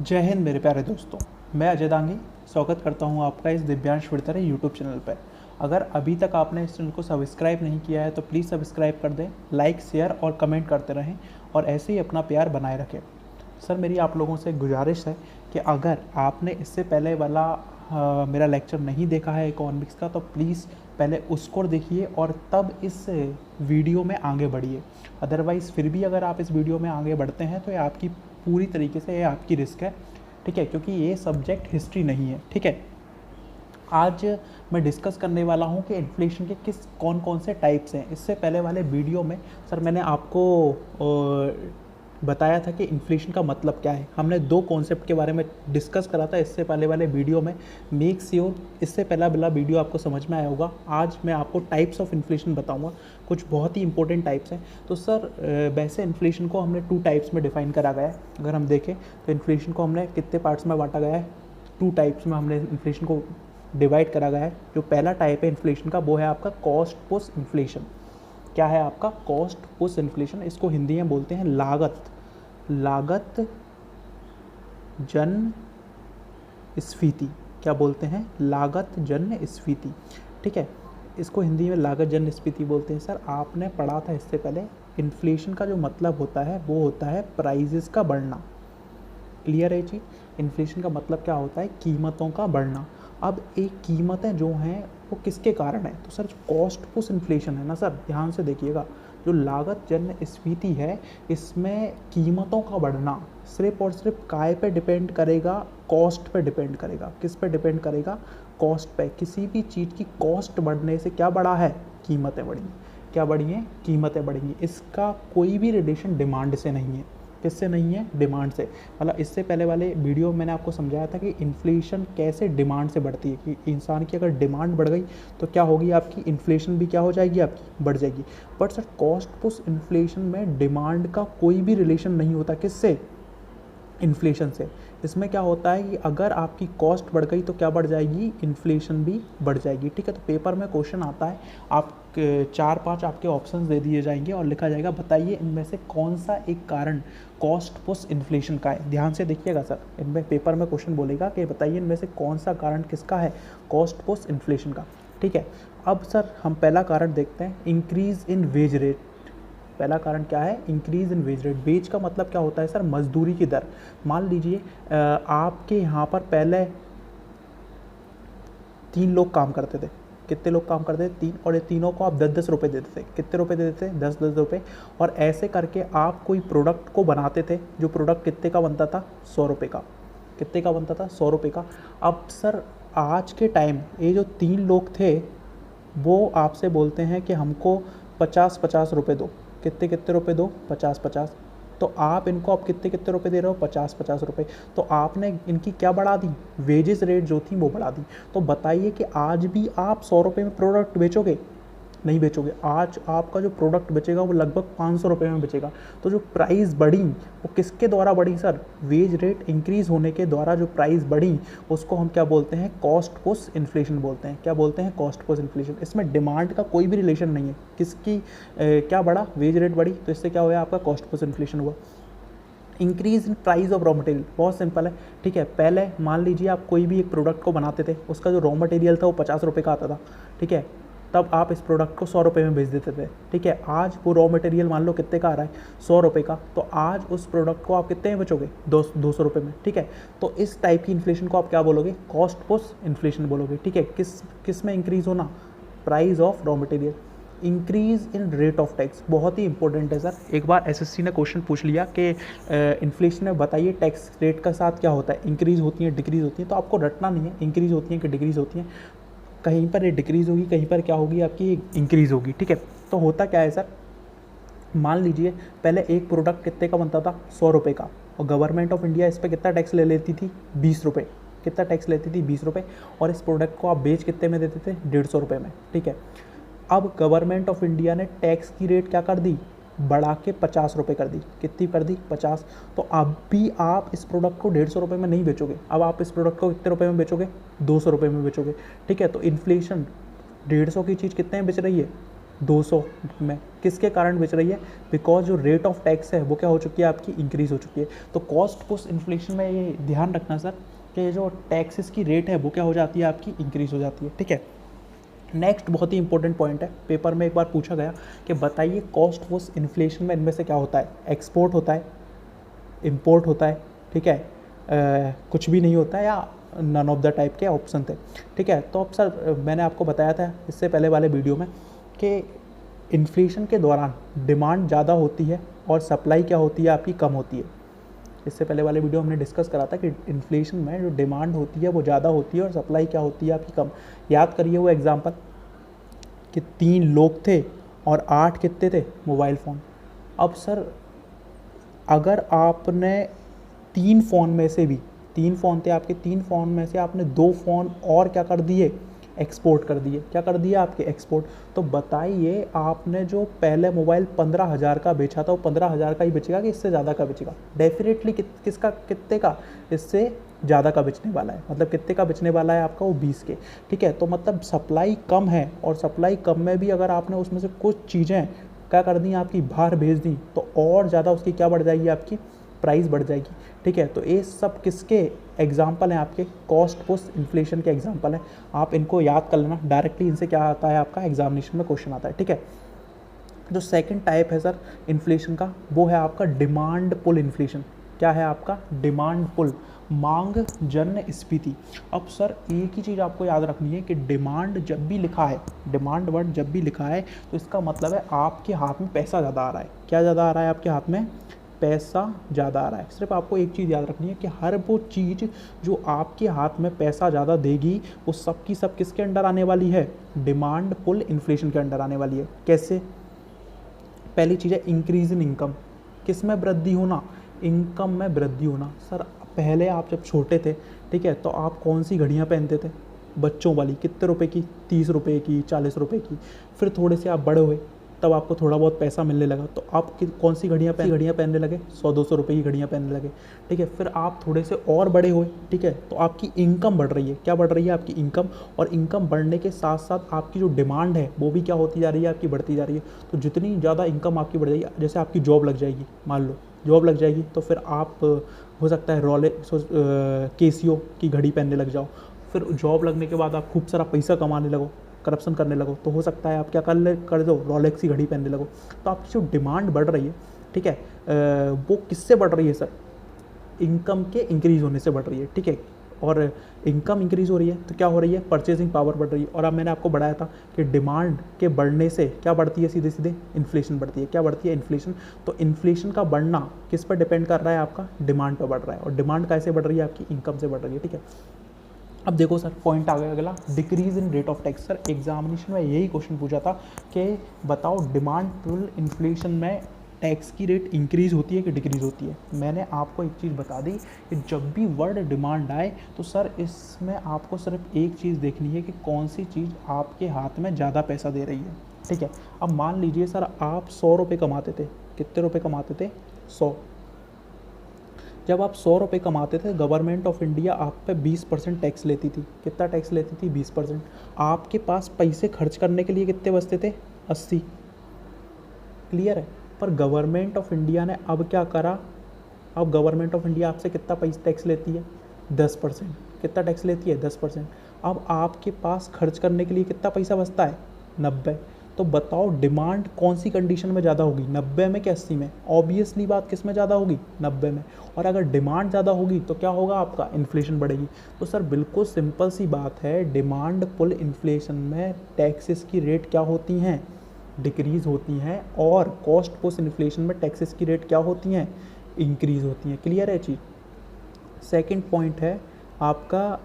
जय हिंद मेरे प्यारे दोस्तों। मैं अजय दांगी स्वागत करता हूं आपका इस दिव्यांश विड़तरे यूट्यूब चैनल पर। अगर अभी तक आपने इस चैनल को सब्सक्राइब नहीं किया है तो प्लीज़ सब्सक्राइब कर दें, लाइक शेयर और कमेंट करते रहें और ऐसे ही अपना प्यार बनाए रखें। सर, मेरी आप लोगों से गुजारिश है कि अगर आपने इससे पहले वाला मेरा लेक्चर नहीं देखा है इकोनॉमिक्स का तो प्लीज़ पहले उसको देखिए और तब इस वीडियो में आगे बढ़िए। अदरवाइज़ फिर भी अगर आप इस वीडियो में आगे बढ़ते हैं तो ये आपकी पूरी तरीके से ये आपकी रिस्क है, ठीक है, क्योंकि ये सब्जेक्ट हिस्ट्री नहीं है। ठीक है, आज मैं डिस्कस करने वाला हूँ कि इन्फ्लेशन के किस कौन कौन से टाइप्स हैं। इससे पहले वाले वीडियो में सर मैंने आपको बताया था कि इन्फ्लेशन का मतलब क्या है। हमने दो कॉन्सेप्ट के बारे में डिस्कस करा था इससे पहले वाले वीडियो में। मेक श्योर इससे पहला वाला वीडियो आपको समझ में आया होगा। आज मैं आपको टाइप्स ऑफ इन्फ्लेशन बताऊंगा, कुछ बहुत ही इंपॉर्टेंट टाइप्स हैं। तो सर वैसे इन्फ्लेशन को हमने 2 टाइप्स में डिफाइन करा गया है। अगर हम देखें तो इन्फ्लेशन को हमने कितने पार्ट्स में बांटा गया है, 2 टाइप्स में हमने इन्फ्लेशन को डिवाइड करा गया है। जो पहला टाइप है इन्फ्लेशन का वो है आपका कॉस्ट पुश इन्फ्लेशन। क्या है आपका कॉस्ट पुश इन्फ्लेशन? इसको हिंदी में बोलते हैं लागत जन्य स्फीति। क्या बोलते हैं? लागत जन्य स्फीति। ठीक है, इसको हिंदी में लागत जन्य स्फीति बोलते हैं। सर आपने पढ़ा था इससे पहले, इन्फ्लेशन का जो मतलब होता है वो होता है प्राइजेस का बढ़ना। क्लियर है जी? इन्फ्लेशन का मतलब क्या होता है? कीमतों का बढ़ना। अब एक कीमतें जो हैं वो किसके कारण है? तो सर जो कॉस्ट पुश इन्फ्लेशन है ना सर, ध्यान से देखिएगा, जो लागत जन्य स्फीति है इसमें कीमतों का बढ़ना सिर्फ और सिर्फ काय पे डिपेंड करेगा? कॉस्ट पे डिपेंड करेगा। किस पे डिपेंड करेगा? कॉस्ट पे। किसी भी चीज़ की कॉस्ट बढ़ने से क्या बढ़ा है? कीमतें बढ़ी। क्या बढ़ी हैं? कीमतें बढ़ेंगी। इसका कोई भी रिलेशन डिमांड से नहीं है। किससे नहीं है? डिमांड से। मतलब इससे पहले वाले वीडियो में मैंने आपको समझाया था कि इन्फ्लेशन कैसे डिमांड से बढ़ती है, कि इंसान की अगर डिमांड बढ़ गई तो क्या होगी? आपकी इन्फ्लेशन भी क्या हो जाएगी? आपकी बढ़ जाएगी। But sir cost push inflation में डिमांड का कोई भी रिलेशन नहीं होता। किससे? इन्फ्लेशन से। इसमें क्या होता है कि अगर आपकी कॉस्ट बढ़ गई तो क्या बढ़ जाएगी? इन्फ्लेशन भी बढ़ जाएगी। ठीक है, तो पेपर में क्वेश्चन आता है, आप 4-5 आपके ऑप्शंस दे दिए जाएंगे और लिखा जाएगा बताइए इनमें से कौन सा एक कारण कॉस्ट पुश इन्फ्लेशन का है। ध्यान से देखिएगा सर, इनमें पेपर में क्वेश्चन बोलेगा कि बताइए इनमें से कौन सा कारण किसका है? कॉस्ट पुश इन्फ्लेशन का। ठीक है, अब सर हम पहला कारण देखते हैं, इंक्रीज इन वेज रेट। पहला कारण क्या है? Increase in wage rate. Wage का मतलब क्या होता है सर? मजदूरी की दर। मान लीजिए आपके यहाँ पर पहले 3 लोग काम करते थे। कितने लोग काम करते थे? 3। और ये तीनों को आप 10-10 रुपये देते थे। कितने रुपए देते थे? 10-10 रुपये। और ऐसे करके आप कोई प्रोडक्ट को बनाते थे, जो प्रोडक्ट कितने का बनता था? 100 रुपये का। कितने का बनता था? 100 रुपये का। अब सर आज के टाइम ये जो 3 लोग थे वो आपसे बोलते हैं कि हमको 50-50 रुपये दो। कितने कितने रुपए दो? 50-50। तो आप इनको अब कितने कितने रुपए दे रहे हो? 50-50 रुपये। तो आपने इनकी क्या बढ़ा दी? वेजेस रेट जो थी वो बढ़ा दी। तो बताइए कि आज भी आप 100 रुपये में प्रोडक्ट बेचोगे? नहीं बेचोगे। आज आपका जो प्रोडक्ट बेचेगा वो लगभग 500 रुपये में बेचेगा। तो जो प्राइस बढ़ी वो किसके द्वारा बढ़ी सर? वेज रेट इंक्रीज होने के द्वारा जो प्राइस बढ़ी उसको हम क्या बोलते हैं? कॉस्ट पुश इन्फ्लेशन बोलते हैं। क्या बोलते हैं? Cost push inflation. इसमें डिमांड का कोई भी रिलेशन नहीं है। किसकी क्या बढ़ा? वेज रेट बढ़ी, तो इससे क्या हुआ? आपका कॉस्ट पुश इन्फ्लेशन हुआ। Increase in price of raw material, बहुत सिंपल है। ठीक है, पहले मान लीजिए आप कोई भी एक प्रोडक्ट को बनाते थे, उसका जो रॉ मटेरियल था वो 50 रुपये का आता था। ठीक है, तब आप इस प्रोडक्ट को 100 रुपये में बेच देते थे। ठीक है, आज वो रॉ मटेरियल मान लो कितने का आ रहा है? 100 रुपये का। तो आज उस प्रोडक्ट को आप कितने में बेचोगे? 200 रुपये में। ठीक है, तो इस टाइप की इन्फ्लेशन को आप क्या बोलोगे? कॉस्ट पुश इन्फ्लेशन बोलोगे। ठीक है, किस में इंक्रीज होना? Price of raw material. Increase in rate of tax, बहुत ही इंपॉर्टेंट है सर। एक बार एसएससी ने क्वेश्चन पूछ लिया कि इन्फ्लेशन में बताइए टैक्स रेट का साथ क्या होता है? इंक्रीज होती है, डिक्रीज होती है। तो आपको रटना नहीं है इंक्रीज होती है कि डिक्रीज होती है। कहीं पर ये डिक्रीज होगी, कहीं पर क्या होगी? आपकी इंक्रीज होगी। ठीक है, तो होता क्या है सर, मान लीजिए पहले एक प्रोडक्ट कितने का बनता था? 100 रुपये का, और गवर्नमेंट ऑफ इंडिया इस पर कितना टैक्स ले लेती थी? 20 रुपये। कितना टैक्स लेती थी? 20 रुपये। और इस प्रोडक्ट को आप बेच कितने में देते थे? 150 रुपये में। ठीक है, अब गवर्नमेंट ऑफ इंडिया ने टैक्स की रेट क्या कर दी? बढ़ा के 50 रुपये कर दी। कितनी कर दी? 50। तो अब भी आप इस प्रोडक्ट को 150 रुपये में नहीं बेचोगे। अब आप इस प्रोडक्ट को कितने रुपये में बेचोगे? 200 रुपये में बेचोगे। ठीक है, तो इन्फ्लेशन 150 की चीज़ कितने में बेच रही है? 200 में, किसके कारण बेच रही है? बिकॉज जो रेट ऑफ टैक्स है वो क्या हो चुकी है आपकी, इंक्रीज हो चुकी है। तो कॉस्ट पुश इन्फ्लेशन में ये ध्यान रखना सर कि जो टैक्सेस की रेट है वो क्या हो जाती है आपकी, इंक्रीज हो जाती है, ठीक है। नेक्स्ट बहुत ही इंपॉर्टेंट पॉइंट है, पेपर में एक बार पूछा गया कि बताइए कॉस्ट पुश इन्फ्लेशन में इनमें से क्या होता है, एक्सपोर्ट होता है, इंपोर्ट होता है, ठीक है, कुछ भी नहीं होता है, या नन ऑफ द टाइप के ऑप्शन थे, ठीक है। तो अब सर मैंने आपको बताया था इससे पहले वाले वीडियो में कि इन्फ्लेशन के दौरान डिमांड ज़्यादा होती है और सप्लाई क्या होती है आपकी, कम होती है। इससे पहले वाले वीडियो हमने डिस्कस करा था कि इन्फ्लेशन में जो डिमांड होती है वो ज़्यादा होती है और सप्लाई क्या होती है आपकी, कम। याद करिए वो एग्जांपल कि 3 लोग थे और 8 कितने थे, मोबाइल फ़ोन। अब सर अगर आपने 3 फ़ोन में से भी, 3 फ़ोन थे आपके, 3 फ़ोन में से आपने 2 फ़ोन और क्या कर दिए, एक्सपोर्ट कर दिए। क्या कर दिया आपके, एक्सपोर्ट। तो बताइए आपने जो पहले मोबाइल 15,000 का बेचा था वो 15,000 का ही बेचेगा कि इससे ज़्यादा का बेचेगा? डेफिनेटली किसका, कितने का, इससे ज़्यादा का बेचने वाला है। मतलब कितने का बेचने वाला है आपका, वो 20 के, ठीक है। तो मतलब सप्लाई कम है और सप्लाई कम में भी अगर आपने उसमें से कुछ चीज़ें क्या कर दी आपकी, बाहर भेज दी, तो और ज़्यादा उसकी क्या बढ़ जाएगी आपकी, प्राइस बढ़ जाएगी, ठीक है। तो ये सब किसके एग्जाम्पल हैं आपके, कॉस्ट पुश इन्फ्लेशन के एग्जाम्पल हैं। आप इनको याद कर लेना, डायरेक्टली इनसे क्या आता है आपका एग्जामिनेशन में क्वेश्चन आता है, ठीक है। जो सेकंड टाइप है सर इन्फ्लेशन का, वो है आपका डिमांड पुल इन्फ्लेशन। क्या है आपका, डिमांड पुल, मांग जन्य स्फीति। अब सर एक ही चीज़ आपको याद रखनी है कि डिमांड जब भी लिखा है, डिमांड वर्ड जब भी लिखा है तो इसका मतलब है आपके हाथ में पैसा ज़्यादा आ रहा है। क्या ज़्यादा आ रहा है आपके हाथ में, पैसा ज़्यादा आ रहा है। सिर्फ आपको एक चीज़ याद रखनी है कि हर वो चीज़ जो आपके हाथ में पैसा ज़्यादा देगी वो सब की सब किसके अंडर आने वाली है, डिमांड पुल इन्फ्लेशन के अंडर आने वाली है। कैसे? पहली चीज़ है इंक्रीज इन इनकम। किस में वृद्धि होना, इनकम में वृद्धि होना। सर पहले आप जब छोटे थे, ठीक है, तो आप कौन सी घड़ियाँ पहनते थे, बच्चों वाली, कितने रुपए की, 30 रुपए की, 40 रुपए की। फिर थोड़े से आप बड़े हुए तब आपको थोड़ा बहुत पैसा मिलने लगा तो आप कौन सी घड़ियाँ पहनने लगे, 100-200 रुपये की घड़ियाँ पहनने लगे, ठीक है। फिर आप थोड़े से और बड़े हुए, ठीक है, तो आपकी इनकम बढ़ रही है। क्या बढ़ रही है आपकी इनकम, और इनकम बढ़ने के साथ साथ आपकी जो डिमांड है वो भी क्या होती जा रही है आपकी, बढ़ती जा रही है। तो जितनी ज़्यादा इनकम आपकी बढ़ जाएगी, जैसे आपकी जॉब लग जाएगी, मान लो जॉब लग जाएगी, तो फिर आप हो सकता है केसियो की घड़ी पहनने लग जाओ। फिर जॉब लगने के बाद आप खूब सारा पैसा कमाने लगो, करप्शन करने लगो, तो हो सकता है आप क्या कर दो, रोलेक्स की घड़ी पहनने लगो। तो आपकी जो डिमांड बढ़ रही है, ठीक है, वो किससे बढ़ रही है सर, इनकम के इंक्रीज होने से बढ़ रही है, ठीक है। और इनकम इंक्रीज हो रही है तो क्या हो रही है, परचेजिंग पावर बढ़ रही है। और अब मैंने आपको बढ़ाया था कि डिमांड के बढ़ने से क्या बढ़ती है, सीधे सीधे इन्फ्लेशन बढ़ती है। क्या बढ़ती है, इन्फ्लेशन। तो इन्फ्लेशन का बढ़ना किस पर डिपेंड कर रहा है आपका, डिमांड पर बढ़ रहा है। और डिमांड कैसे बढ़ रही है आपकी, इनकम से बढ़ रही है, ठीक है। अब देखो सर पॉइंट आ गया अगला, decrease in rate of tax. Sir examination में यही क्वेश्चन पूछा था कि बताओ डिमांड पुल इन्फ्लेशन में टैक्स की रेट इंक्रीज होती है कि डिक्रीज होती है। मैंने आपको एक चीज़ बता दी कि जब भी वर्ड डिमांड आए तो सर इसमें आपको सिर्फ एक चीज़ देखनी है कि कौन सी चीज़ आपके हाथ में ज़्यादा पैसा दे रही है, ठीक है। अब मान लीजिए सर आप 100 रुपये कमाते थे, कितने रुपये कमाते थे, 100। जब आप 100 रुपये कमाते थे, गवर्नमेंट ऑफ इंडिया आप पे 20% टैक्स लेती थी। कितना टैक्स लेती थी, 20%। आपके पास पैसे खर्च करने के लिए कितने बचते थे, 80। क्लियर है। पर गवर्नमेंट ऑफ इंडिया ने अब क्या करा, अब गवर्नमेंट ऑफ इंडिया आपसे कितना पैसा टैक्स लेती है, 10%। कितना टैक्स लेती है, 10%। अब आपके पास खर्च करने के लिए कितना पैसा बचता है, 90। तो बताओ डिमांड कौन सी कंडीशन में ज़्यादा होगी, 90 में कि 80 में? ऑब्वियसली बात किस में ज़्यादा होगी, 90 में। और अगर डिमांड ज़्यादा होगी तो क्या होगा आपका, इन्फ्लेशन बढ़ेगी। तो सर बिल्कुल सिंपल सी बात है, डिमांड पुल इन्फ्लेशन में टैक्सेस की रेट क्या होती हैं, डिक्रीज़ होती हैं। और कॉस्ट पुश इन्फ्लेशन में टैक्सेस की रेट क्या होती हैं, इंक्रीज़ होती हैं। क्लियर है चीज़। सेकंड पॉइंट है आपका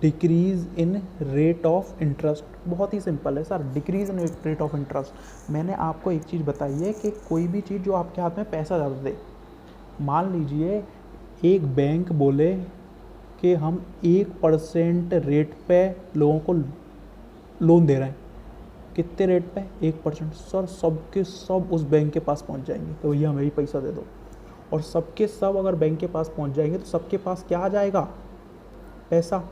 decrease in rate of interest. बहुत ही सिंपल है sir, decrease in rate of interest. मैंने आपको एक चीज़ बताई है कि कोई भी चीज़ जो आपके हाथ में पैसा ज़्यादा दे, मान लीजिए एक बैंक बोले कि हम 1% रेट पे लोगों को लोन दे रहे हैं। कितने रेट पे, 1%। सर सबके सब उस बैंक के पास पहुंच जाएंगे तो भैया हमें ही पैसा दे दो। और सबके सब अगर बैंक के पास पहुंच जाएंगे तो सबके पास क्या आ जाएगा, पैसा।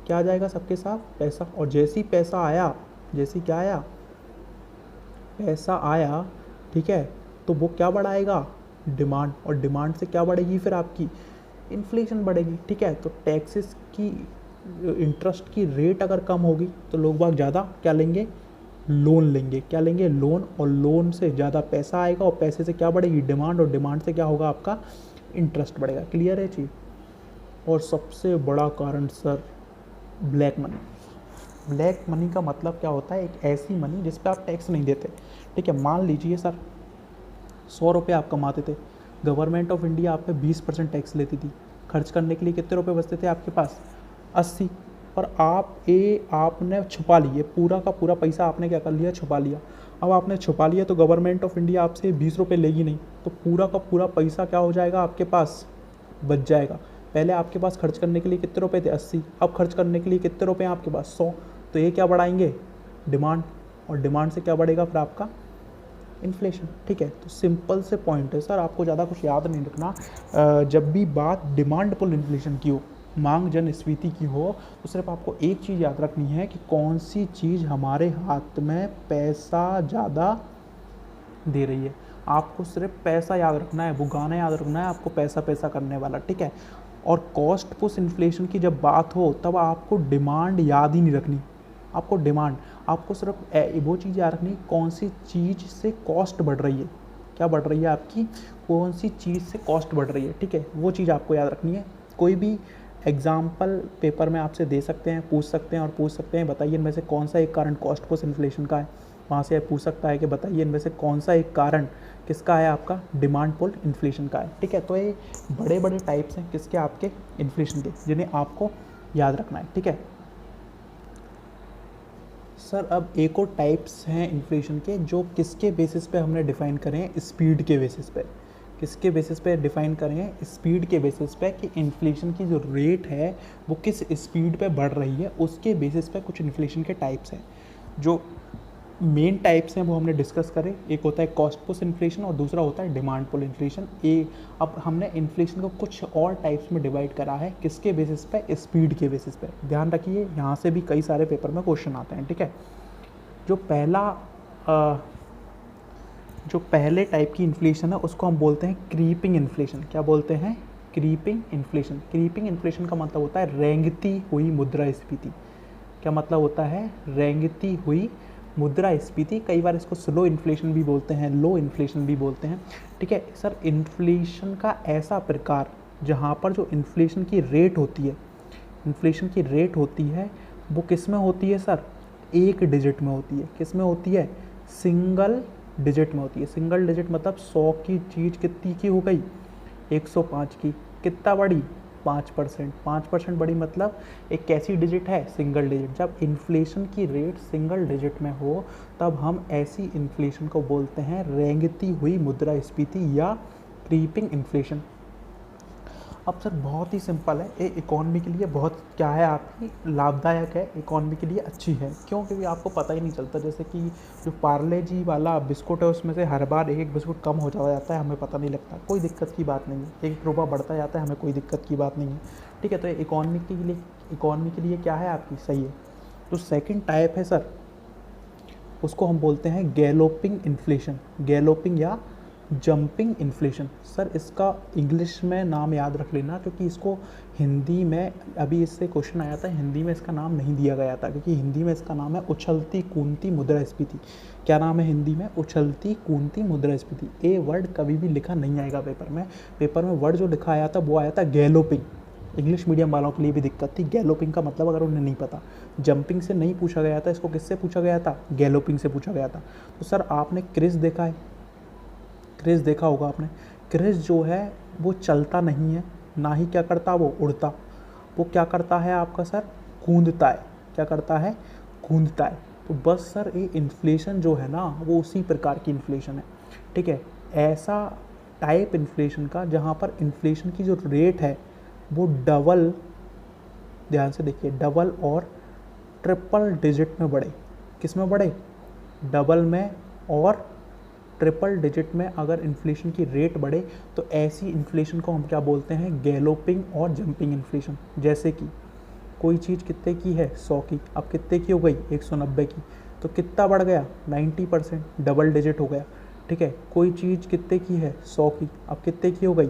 क्या आ जाएगा सबके साथ, पैसा। और जैसे ही पैसा आया, जैसे क्या आया, पैसा आया, ठीक है, तो वो क्या बढ़ाएगा, डिमांड, और डिमांड से क्या बढ़ेगी फिर आपकी इन्फ्लेशन बढ़ेगी, ठीक है। तो टैक्सेस की, इंटरेस्ट की रेट अगर कम होगी तो लोग बाग ज़्यादा क्या लेंगे, लोन लेंगे, क्या लेंगे, लोन, और लोन से ज़्यादा पैसा आएगा और पैसे से क्या बढ़ेगी, डिमांड, और डिमांड से क्या होगा, आपका इंटरेस्ट बढ़ेगा। क्लियर है चीज़। और सबसे बड़ा कारण sir, black money. Black money का मतलब क्या होता है, एक ऐसी मनी जिस पे आप टैक्स नहीं देते, ठीक है। मान लीजिए सर 100 रुपये आप कमाते थे, गवर्नमेंट ऑफ इंडिया आप पे 20% टैक्स लेती थी, खर्च करने के लिए कितने रुपए बचते थे आपके पास, 80, और आपने छुपा लिए, पूरा का पूरा पैसा आपने क्या कर लिया, छुपा लिया। अब आपने छुपा लिया तो गवर्नमेंट ऑफ इंडिया आपसे 20 रुपये लेगी नहीं, तो पूरा का पूरा पैसा क्या हो जाएगा, आपके पास बच जाएगा। पहले आपके पास खर्च करने के लिए कितने रुपए थे, 80, अब खर्च करने के लिए कितने रुपए हैं आपके पास, 100। तो ये क्या बढ़ाएंगे, डिमांड, और डिमांड से क्या बढ़ेगा फिर आपका इन्फ्लेशन, ठीक है। तो सिंपल से पॉइंट है सर, आपको ज़्यादा कुछ याद नहीं रखना। जब भी बात डिमांड पुल इन्फ्लेशन की हो, मांग जन स्फीति की हो, तो सिर्फ आपको एक चीज़ याद रखनी है कि कौन सी चीज़ हमारे हाथ में पैसा ज़्यादा दे रही है। आपको सिर्फ पैसा याद रखना है, वो गाना याद रखना है आपको, पैसा पैसा करने वाला, ठीक है। और कॉस्ट पुश इन्फ्लेशन की जब बात हो तब आपको डिमांड याद ही नहीं रखनी, आपको डिमांड, आपको सिर्फ वो चीज़ याद रखनी, कौन सी चीज़ से कॉस्ट बढ़ रही है, क्या बढ़ रही है आपकी, कौन सी चीज़ से कॉस्ट बढ़ रही है, ठीक है, वो चीज़ आपको याद रखनी है। कोई भी एग्जाम्पल पेपर में आपसे दे सकते हैं, पूछ सकते हैं, और पूछ सकते हैं बताइए इनमें से कौन सा एक कारण कॉस्ट पुश इन्फ्लेशन का है, वहाँ से पूछ सकता है कि बताइए इनमें से कौन सा एक कारण किसका है, आपका डिमांड पुल इन्फ्लेशन का है, ठीक है। तो ये बड़े बड़े टाइप्स हैं किसके, आपके इन्फ्लेशन के, जिन्हें आपको याद रखना है, ठीक है। सर अब एक और टाइप्स हैं इन्फ्लेशन के जो किसके बेसिस पे हमने डिफ़ाइन करें हैं, स्पीड के बेसिस पे। किसके बेसिस पे डिफ़ाइन करें हैं, स्पीड के बेसिस पे, कि इन्फ्लेशन की जो रेट है वो किस स्पीड पे बढ़ रही है, उसके बेसिस पे कुछ इन्फ्लेशन के टाइप्स हैं। जो मेन टाइप्स हैं वो हमने डिस्कस करें, एक होता है कॉस्ट पुश इन्फ्लेशन और दूसरा होता है डिमांड पुल इन्फ्लेशन। अब हमने इन्फ्लेशन को कुछ और टाइप्स में डिवाइड करा है, किसके बेसिस पे, स्पीड के बेसिस पे। ध्यान रखिए यहाँ से भी कई सारे पेपर में क्वेश्चन आते हैं, ठीक है। जो पहले टाइप की इन्फ्लेशन है उसको हम बोलते हैं क्रीपिंग इन्फ्लेशन। क्या बोलते हैं, क्रीपिंग इन्फ्लेशन। क्रीपिंग इन्फ्लेशन का मतलब होता है रेंगती हुई मुद्रास्फीति। क्या मतलब होता है, रेंगती हुई मुद्रास्फीति। कई बार इसको स्लो इन्फ्लेशन भी बोलते हैं, लो इन्फ्लेशन भी बोलते हैं, ठीक है। सर इन्फ्लेशन का ऐसा प्रकार जहाँ पर जो इन्फ्लेशन की रेट होती है, इन्फ्लेशन की रेट होती है वो किस में होती है सर, एक डिजिट में होती है। किस में होती है, सिंगल डिजिट में होती है। सिंगल डिजिट मतलब 100 की चीज़ कितनी की हो गई, 105 की। कितना बढ़ी, 5%। 5% बढ़ी मतलब एक कैसी डिजिट है, सिंगल डिजिट। जब इन्फ्लेशन की रेट सिंगल डिजिट में हो तब हम ऐसी इन्फ्लेशन को बोलते हैं रेंगती हुई मुद्रास्फीति या क्रीपिंग इन्फ्लेशन। अब सर बहुत ही सिंपल है, ये इकॉनमी के लिए बहुत क्या है, आपकी लाभदायक है, इकॉनमी के लिए अच्छी है। क्यों, क्योंकि आपको पता ही नहीं चलता। जैसे कि जो पार्ले जी वाला बिस्कुट है उसमें से हर बार एक बिस्कुट कम हो जाता है, हमें पता नहीं लगता, कोई दिक्कत की बात नहीं है। 1 रुपया बढ़ता जाता है, हमें कोई दिक्कत की बात नहीं है, ठीक है। तो ये इकॉनमी के लिए क्या है, आपकी सही है। तो सेकेंड टाइप है सर, उसको हम बोलते हैं गैलोपिंग इन्फ्लेशन। गैलोपिंग या जंपिंग इन्फ्लेशन। सर इसका इंग्लिश में नाम याद रख लेना, क्योंकि इसको हिंदी में अभी इससे क्वेश्चन आया था, हिंदी में इसका नाम नहीं दिया गया था, क्योंकि हिंदी में इसका नाम है उछलती कूदती मुद्रास्फीति। क्या नाम है हिंदी में, उछलती कूदती मुद्रास्फीति। ये वर्ड कभी भी लिखा नहीं आएगा पेपर में। पेपर में वर्ड जो लिखा आया था वो आया था गैलोपिंग। इंग्लिश मीडियम वालों के लिए भी दिक्कत थी, गैलोपिंग का मतलब अगर उन्हें नहीं पता। जंपिंग से नहीं पूछा गया था, इसको किससे पूछा गया था, गैलोपिंग से पूछा गया था। तो सर आपने क्रिस देखा है, क्रिस देखा होगा आपने। क्रिस जो है वो चलता नहीं है, ना ही क्या करता, वो उड़ता। वो क्या करता है आपका सर, कूदता है। क्या करता है, कूदता है। तो बस सर ये इन्फ्लेशन जो है ना वो उसी प्रकार की इन्फ्लेशन है, ठीक है। ऐसा टाइप इन्फ्लेशन का जहाँ पर इन्फ्लेशन की जो रेट है वो डबल, ध्यान से देखिए, डबल और ट्रिपल डिजिट में बढ़े। किस में बढ़े, डबल में और ट्रिपल डिजिट में अगर इन्फ्लेशन की रेट बढ़े तो ऐसी इन्फ्लेशन को हम क्या बोलते हैं, गैलोपिंग और जंपिंग इन्फ्लेशन। जैसे कि कोई चीज़ कितने की है, 100 की, अब कितने की हो गई, 190 की। तो कितना बढ़ गया 90%, डबल डिजिट हो गया। ठीक है, कोई चीज़ कितने की है 100 की, अब कितने की हो गई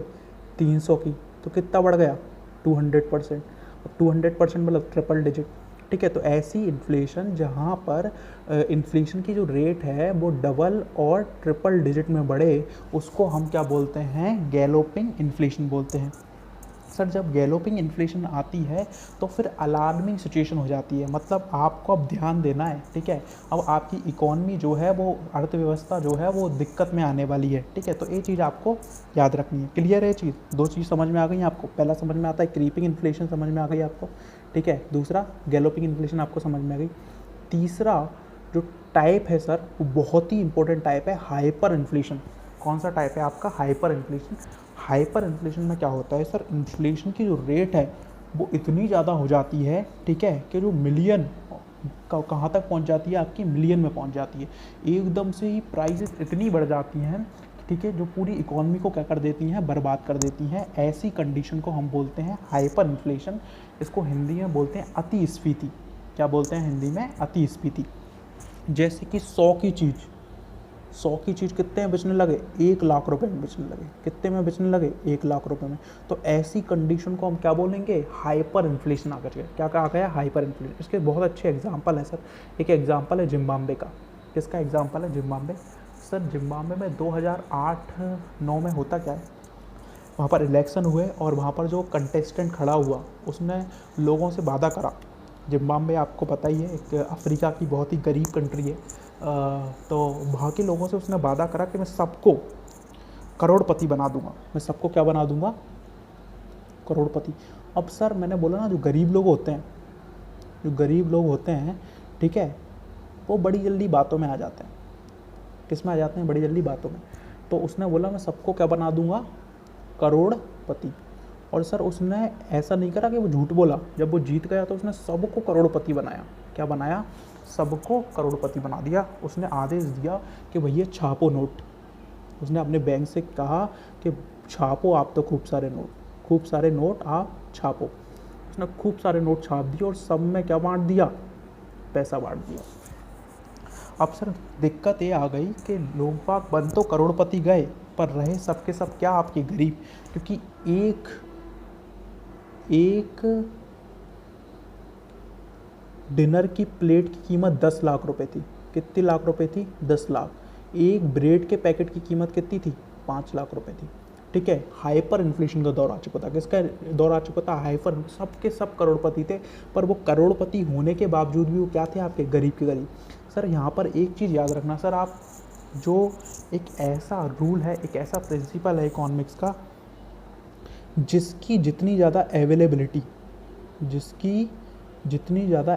300 की, तो कितना बढ़ गया 200%। अब 200% मतलब ट्रिपल डिजिट। ठीक है, तो ऐसी इन्फ्लेशन जहाँ पर इन्फ्लेशन की जो रेट है वो डबल और ट्रिपल डिजिट में बढ़े, उसको हम क्या बोलते हैं, गैलोपिंग इन्फ्लेशन बोलते हैं। सर जब गैलोपिंग इन्फ्लेशन आती है तो फिर अलार्मिंग सिचुएशन हो जाती है, मतलब आपको अब ध्यान देना है। ठीक है, अब आपकी इकोनॉमी जो है वो, अर्थव्यवस्था जो है वो दिक्कत में आने वाली है। ठीक है, तो ये चीज़ आपको याद रखनी है। क्लियर है ये चीज़, दो चीज़ समझ में आ गई आपको। पहला समझ में आता है क्रीपिंग इन्फ्लेशन, समझ में आ गई आपको। ठीक है, दूसरा गैलोपिंग इन्फ्लेशन आपको समझ में आ गई। तीसरा जो टाइप है सर वो बहुत ही इंपॉर्टेंट टाइप है, हाइपर इन्फ्लेशन। कौन सा टाइप है आपका, हाइपर इन्फ्लेशन। हाइपर इन्फ्लेशन में क्या होता है सर, इन्फ्लेशन की जो रेट है वो इतनी ज़्यादा हो जाती है, ठीक है, कि जो मिलियन कहाँ तक पहुँच जाती है, आपकी मिलियन में पहुँच जाती है। एकदम से ही प्राइसेस इतनी बढ़ जाती हैं, ठीक है, जो पूरी इकोनॉमी को क्या कर देती हैं, बर्बाद कर देती हैं। ऐसी कंडीशन को हम बोलते हैं हाइपर इन्फ्लेशन। इसको हिंदी में बोलते हैं अतिस्फीति। क्या बोलते हैं हिंदी में, अतिस्फीति। जैसे कि 100 की चीज़ कितने में बेचने लगे, 1 लाख रुपए में बेचने लगे। कितने में बेचने लगे, 1 लाख रुपए में। तो ऐसी कंडीशन को हम क्या बोलेंगे, हाइपर इन्फ्लेशन आ गया। क्या कहा गया, हाइपर इन्फ्लेशन। इसके बहुत अच्छे एग्जाम्पल है सर। एक एग्जाम्पल है जिम्बाब्वे का। किसका एग्जाम्पल है, जिम्बाब्वे। सर जिम्बाब्वे में 2008-9 में होता क्या है, वहाँ पर इलेक्शन हुए और वहाँ पर जो कंटेस्टेंट खड़ा हुआ उसने लोगों से वादा करा। जिम्बाब्वे आपको पता ही है, एक अफ्रीका की बहुत ही गरीब कंट्री है। तो वहाँ के लोगों से उसने वादा करा कि मैं सबको करोड़पति बना दूंगा, मैं सबको क्या बना दूंगा, करोड़पति। अब सर मैंने बोला ना, जो गरीब लोग होते हैं, ठीक है, वो बड़ी जल्दी बातों में आ जाते हैं। किस में आ जाते हैं, बड़ी जल्दी बातों में। तो उसने बोला मैं सबको क्या बना दूंगा, करोड़पति। और सर उसने ऐसा नहीं करा कि वो झूठ बोला, जब वो जीत गया तो उसने सबको करोड़पति बनाया। क्या बनाया, सबको करोड़पति बना दिया। उसने आदेश दिया कि भैया छापो नोट। उसने अपने बैंक से कहा कि छापो आप तो खूब सारे नोट आप छापो। उसने खूब सारे नोट छाप दिए और सब में क्या बांट दिया, पैसा बांट दिया। अब सर दिक्कत ये आ गई कि लोग बाग बन तो करोड़पति गए, पर रहे सबके सब क्या, आपके गरीब। क्योंकि एक डिनर की प्लेट की कीमत 10 लाख रुपए थी। कितनी लाख रुपए थी, 10 लाख। एक ब्रेड के पैकेट की कीमत कितनी थी, 5 लाख रुपए थी। ठीक है, हाइपर इन्फ्लेशन का दौर आ चुका था। किसका दौर आ चुका था, हाइपर। सबके सब करोड़पति थे, पर वो करोड़पति होने के बावजूद भी वो क्या थे, आपके गरीब के गरीब। सर यहाँ पर एक चीज़ याद रखना सर, आप जो एक ऐसा रूल है, एक ऐसा प्रिंसिपल है इकोनॉमिक्स का, जिसकी जितनी ज़्यादा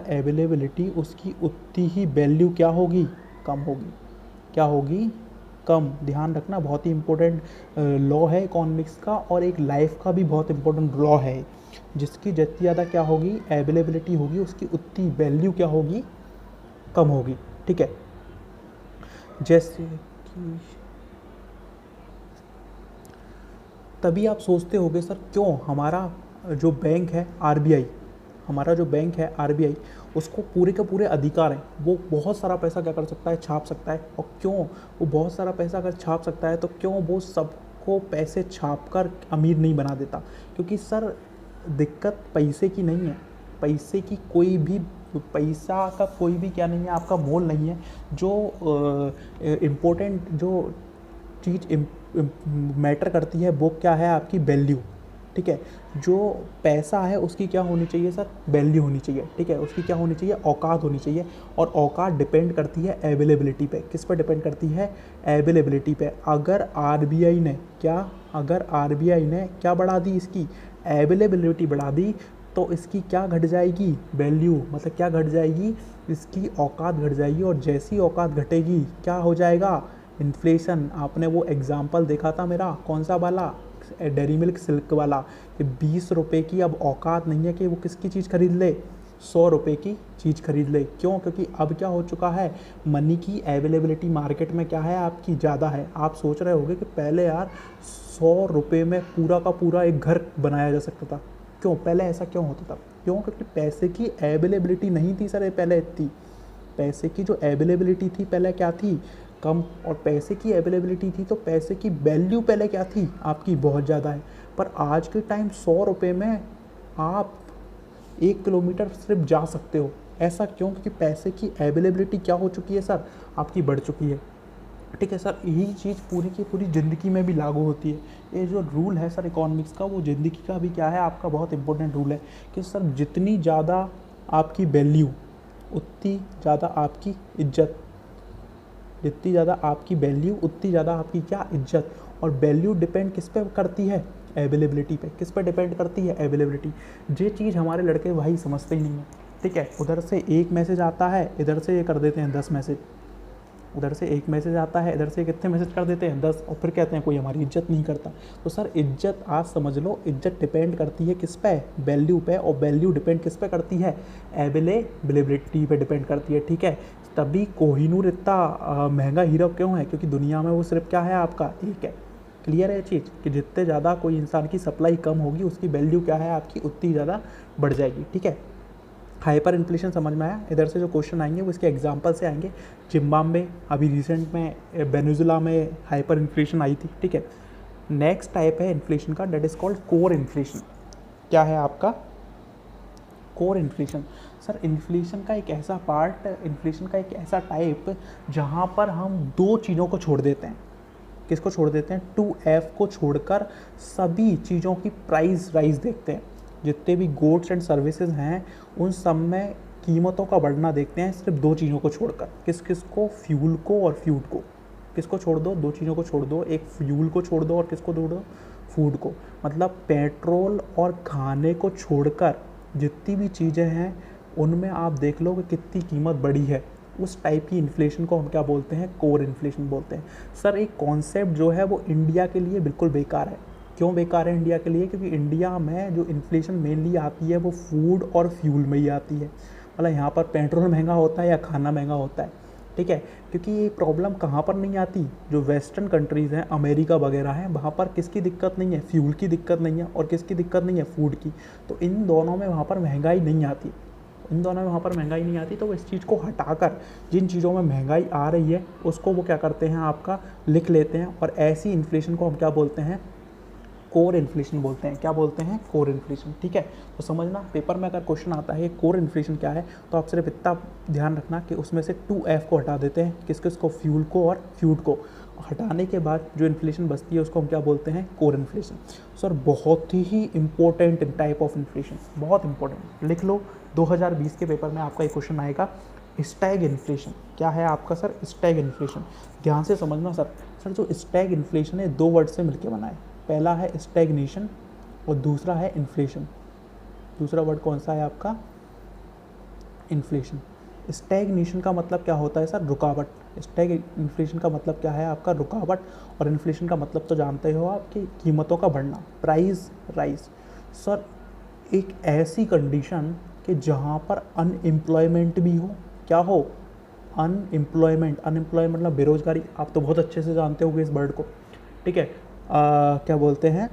अवेलेबिलिटी उसकी उतनी ही वैल्यू क्या होगी, कम होगी। क्या होगी, कम। ध्यान रखना, बहुत ही इंपॉर्टेंट लॉ है इकोनॉमिक्स का, और एक लाइफ का भी बहुत इंपॉर्टेंट लॉ है। जिसकी जितनी ज़्यादा क्या होगी, अवेलेबिलिटी होगी, उसकी उतनी वैल्यू क्या होगी, कम होगी। ठीक है, जैसे कि तभी आप सोचते होगे सर क्यों हमारा जो बैंक है आरबीआई, उसको पूरे के पूरे अधिकार हैं, वो बहुत सारा पैसा क्या कर सकता है, छाप सकता है। और क्यों वो बहुत सारा पैसा अगर छाप सकता है तो क्यों वो सबको पैसे छाप कर अमीर नहीं बना देता। क्योंकि सर दिक्कत पैसे की नहीं है, पैसा का कोई भी क्या नहीं है, आपका मोल नहीं है। जो इम्पोर्टेंट जो चीज़ मैटर करती है वो क्या है, आपकी वैल्यू। ठीक है, जो पैसा है उसकी क्या होनी चाहिए सर, वैल्यू होनी चाहिए। ठीक है, उसकी क्या होनी चाहिए, औकात होनी चाहिए। और औकात डिपेंड करती है अवेलेबिलिटी पे। किस पे डिपेंड करती है, अवेलेबिलिटी पे। अगर आरबीआई ने क्या बढ़ा दी, इसकी अवेलेबिलिटी बढ़ा दी, तो इसकी क्या घट जाएगी, वैल्यू, मतलब क्या घट जाएगी, इसकी औकात घट जाएगी। और जैसी औकात घटेगी क्या हो जाएगा, इन्फ्लेशन। आपने वो एग्जाम्पल देखा था मेरा, कौन सा वाला, डेयरी मिल्क सिल्क वाला, कि 20 रुपये की अब औकात नहीं है कि वो किसकी चीज़ खरीद ले, 100 रुपये की चीज़ खरीद ले। क्यों, क्योंकि अब क्या हो चुका है, मनी की अवेलेबिलिटी मार्केट में क्या है, आपकी ज़्यादा है। आप सोच रहे होगे कि पहले यार 100 रुपये में पूरा का पूरा एक घर बनाया जा सकता था। क्यों, पहले ऐसा क्यों होता था, क्यों, क्योंकि पैसे की अवेलेबिलिटी नहीं थी सर पहले इतनी। पैसे की जो अवेलेबिलिटी थी पहले क्या थी, कम, और पैसे की अवेलेबिलिटी थी तो पैसे की वैल्यू पहले क्या थी आपकी, बहुत ज़्यादा है। पर आज के टाइम 100 रुपये में आप 1 किलोमीटर सिर्फ जा सकते हो। ऐसा क्यों? क्योंकि पैसे की अवेलेबिलिटी क्या हो चुकी है सर, आपकी बढ़ चुकी है। ठीक है सर, यही चीज़ पूरी की पूरी ज़िंदगी में भी लागू होती है। ये जो रूल है सर इकोनॉमिक्स का, वो ज़िंदगी का भी क्या है आपका बहुत इंपॉर्टेंट रूल है कि सर जितनी ज़्यादा आपकी वैल्यू उतनी ज़्यादा आपकी इज्जत, जितनी ज़्यादा आपकी वैल्यू उतनी ज़्यादा आपकी क्या, इज्जत। और वैल्यू डिपेंड किस पे करती है, अवेलेबिलिटी पे। किस पे डिपेंड करती है, अवेलेबिलिटी। ये चीज़ हमारे लड़के भाई समझते ही नहीं है। ठीक है, उधर से एक मैसेज आता है, इधर से ये कर देते हैं 10 मैसेज, उधर से एक मैसेज आता है, इधर से कितने मैसेज कर देते हैं, 10, और फिर कहते हैं कोई हमारी इज्जत नहीं करता। तो सर इज्जत आज समझ लो, इज्जत डिपेंड करती है किस पे, वैल्यू पे, और वैल्यू डिपेंड किस पे करती है, अवेलेबिलिटी पे डिपेंड करती है। ठीक है, तभी कोहिनूर इतना महंगा हीरो क्यों है, क्योंकि दुनिया में वो सिर्फ क्या है आपका, एक है। क्लियर है ये चीज़ कि जितने ज़्यादा कोई इंसान की सप्लाई कम होगी उसकी वैल्यू क्या है आपकी, उतनी ज़्यादा बढ़ जाएगी। ठीक है, हाइपर इन्फ्लेशन समझ में आया। इधर से जो क्वेश्चन आएंगे वो इसके एग्जांपल से आएंगे। जिम्बाब्वे अभी रिसेंट में, वेनेजुला में हाइपर इन्फ्लेशन आई थी। ठीक है, नेक्स्ट टाइप है इन्फ्लेशन का, that is called core inflation. क्या है आपका, कोर इन्फ्लेशन। सर इन्फ्लेशन का एक ऐसा पार्ट, इन्फ्लेशन का एक ऐसा टाइप जहाँ पर हम दो चीज़ों को छोड़ देते हैं। किसको छोड़ देते हैं, 2F को छोड़कर सभी चीज़ों की प्राइस राइज देखते हैं। जितने भी गुड्स एंड सर्विसेज हैं उन सब में कीमतों का बढ़ना देखते हैं, सिर्फ दो चीज़ों को छोड़कर। किस किस को, फ्यूल को और फूड को। किसको छोड़ दो, दो चीज़ों को छोड़ दो, एक फ्यूल को छोड़ दो और किसको छोड़ दो, फूड को। मतलब पेट्रोल और खाने को छोड़कर जितनी भी चीज़ें हैं उनमें आप देख लो कि कितनी कीमत बढ़ी है। उस टाइप की इन्फ्लेशन को हम क्या बोलते हैं, कोर इन्फ्लेशन बोलते हैं। सर एक कॉन्सेप्ट जो है वो इंडिया के लिए बिल्कुल बेकार है। क्यों बेकार है इंडिया के लिए, क्योंकि इंडिया में जो इन्फ्लेशन मेनली आती है वो फूड और फ्यूल में ही आती है। मतलब यहाँ पर पेट्रोल महंगा होता है या खाना महंगा होता है। ठीक है, क्योंकि ये प्रॉब्लम कहाँ पर नहीं आती, जो वेस्टर्न कंट्रीज़ हैं, अमेरिका वगैरह हैं, वहाँ पर किसकी दिक्कत नहीं है, फ्यूल की दिक्कत नहीं है, और किसकी दिक्कत नहीं है, फूड की। तो इन दोनों में वहाँ पर महंगाई नहीं आती, इन दोनों में वहाँ पर महंगाई नहीं आती। तो वो इस चीज़ को हटाकर जिन चीज़ों में महंगाई आ रही है उसको वो क्या करते हैं, आपका लिख लेते हैं। और ऐसी इन्फ्लेशन को हम क्या बोलते हैं, कोर इन्फ्लेशन बोलते हैं। क्या बोलते हैं, कोर इन्फ्लेशन। ठीक है, तो समझना, पेपर में अगर क्वेश्चन आता है कोर इन्फ्लेशन क्या है, तो आप सिर्फ इतना ध्यान रखना कि उसमें से 2F को हटा देते हैं। किस किस को, फ्यूल को और फूड को। हटाने के बाद जो इन्फ्लेशन बचती है उसको हम क्या बोलते हैं, कोर इन्फ्लेशन। सर बहुत ही इंपॉर्टेंट टाइप ऑफ इन्फ्लेशन, बहुत इंपॉर्टेंट, लिख लो। 2020 के पेपर में आपका एक क्वेश्चन आएगा, स्टैग इन्फ्लेशन। क्या है आपका सर, स्टैग इन्फ्लेशन। ध्यान से समझना सर। सर जो स्टैग इन्फ्लेशन है दो वर्ड से मिलकर बना है। पहला है स्टैग्नेशन और दूसरा है इन्फ्लेशन। दूसरा वर्ड कौन सा है आपका, इन्फ्लेशन। स्टैग्नेशन का मतलब क्या होता है सर, रुकावट। स्टैग इन्फ्लेशन का मतलब क्या है आपका, रुकावट। और इन्फ्लेशन का मतलब तो जानते हो आप कि कीमतों का बढ़ना, प्राइस राइज। सर एक ऐसी कंडीशन कि जहाँ पर अनएम्प्लॉयमेंट भी हो, क्या हो, अनएम्प्लॉयमेंट। अनएम्प्लॉयमेंट मतलब बेरोजगारी। आप तो बहुत अच्छे से जानते होंगे इस वर्ड को। ठीक है, क्या बोलते हैं,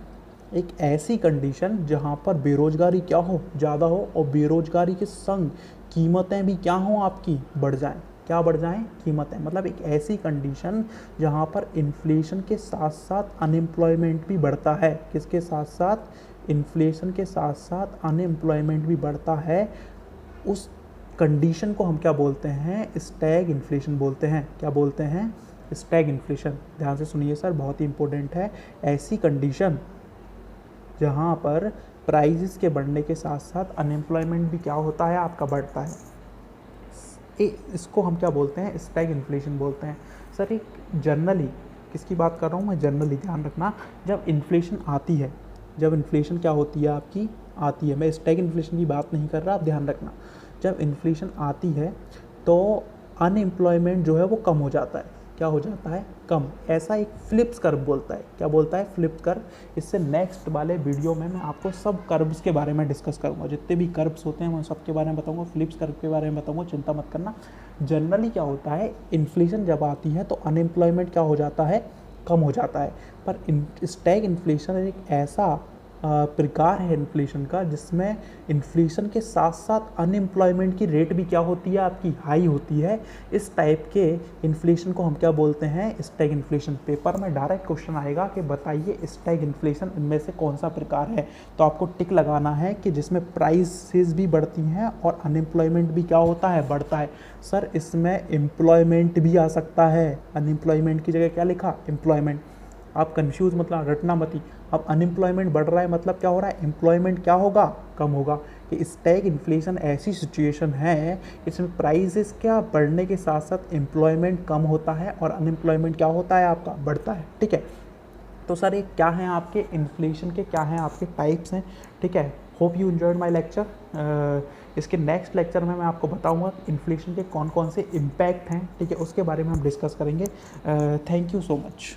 एक ऐसी कंडीशन जहाँ पर बेरोजगारी क्या हो, ज़्यादा हो, और बेरोजगारी के संग कीमतें भी क्या हो आपकी, बढ़ जाएं। क्या बढ़ जाएं, कीमतें। मतलब एक ऐसी कंडीशन जहाँ पर इन्फ्लेशन के साथ साथ अनएम्प्लॉयमेंट भी बढ़ता है। किसके साथ साथ, इन्फ्लेशन के साथ साथ अनएम्प्लॉयमेंट भी बढ़ता है। उस कंडीशन को हम क्या बोलते हैं, स्टैग इन्फ्लेशन बोलते हैं। क्या बोलते हैं, स्टैग इन्फ्लेशन। ध्यान से सुनिए सर, बहुत ही इंपॉर्टेंट है। ऐसी कंडीशन जहाँ पर प्राइसेस के बढ़ने के साथ साथ अनएम्प्लॉयमेंट भी क्या होता है आपका, बढ़ता है। इसको हम क्या बोलते हैं, स्टैग इन्फ्लेशन बोलते हैं। सर एक जनरली, किसकी बात कर रहा हूँ मैं, जनरली ध्यान रखना। जब इन्फ्लेशन आती है, जब इन्फ्लेशन क्या होती है आपकी, आती है, मैं स्टैग इन्फ्लेशन की बात नहीं कर रहा, आप ध्यान रखना। जब इन्फ्लेशन आती है तो अनएम्प्लॉयमेंट जो है वो कम हो जाता है। क्या हो जाता है, कम। ऐसा एक फ्लिप्स कर्व बोलता है। क्या बोलता है, फ्लिप कर्व। इससे नेक्स्ट वाले वीडियो में मैं आपको सब कर्व्स के बारे में डिस्कस करूंगा। जितने भी कर्व्स होते हैं मैं सब के बारे में बताऊंगा, फ्लिप्स कर्व के बारे में बताऊंगा, चिंता मत करना। जनरली क्या होता है, इन्फ्लेशन जब आती है तो अनएम्प्लॉयमेंट क्या हो जाता है, कम हो जाता है। पर स्टैग इन्फ्लेशन एक ऐसा प्रकार है इन्फ्लेशन का, जिसमें इन्फ्लेशन के साथ साथ अनएम्प्लॉयमेंट की रेट भी क्या होती है, आपकी हाई होती है। इस टाइप के इन्फ्लेशन को हम क्या बोलते हैं, स्टैग इन्फ्लेशन। पेपर में डायरेक्ट क्वेश्चन आएगा कि बताइए स्टैग इन्फ्लेशन इनमें से कौन सा प्रकार है, तो आपको टिक लगाना है कि जिसमें प्राइसेस भी बढ़ती हैं और अनएम्प्लॉयमेंट भी क्या होता है, बढ़ता है। सर इसमें एम्प्लॉयमेंट भी आ सकता है, अनएम्प्लॉयमेंट की जगह क्या लिखा, एम्प्लॉयमेंट। आप कंफ्यूज मतलब रटना मती। अब अनएम्प्लॉयमेंट बढ़ रहा है मतलब क्या हो रहा है, एम्प्लॉयमेंट क्या होगा, कम होगा। कि स्टैग इन्फ्लेशन ऐसी सिचुएशन है इसमें प्राइसेस क्या बढ़ने के साथ साथ एम्प्लॉयमेंट कम होता है और अनएम्प्लॉयमेंट क्या होता है, आपका बढ़ता है। ठीक है, तो सर ये क्या हैं आपके इन्फ्लेशन के, क्या हैं आपके टाइप्स हैं। ठीक है, hope you enjoyed my lecture. इसके नेक्स्ट लेक्चर में मैं आपको बताऊंगा इन्फ्लेशन के कौन कौन से इम्पैक्ट हैं। ठीक है, उसके बारे में हम डिस्कस करेंगे। Thank you so much.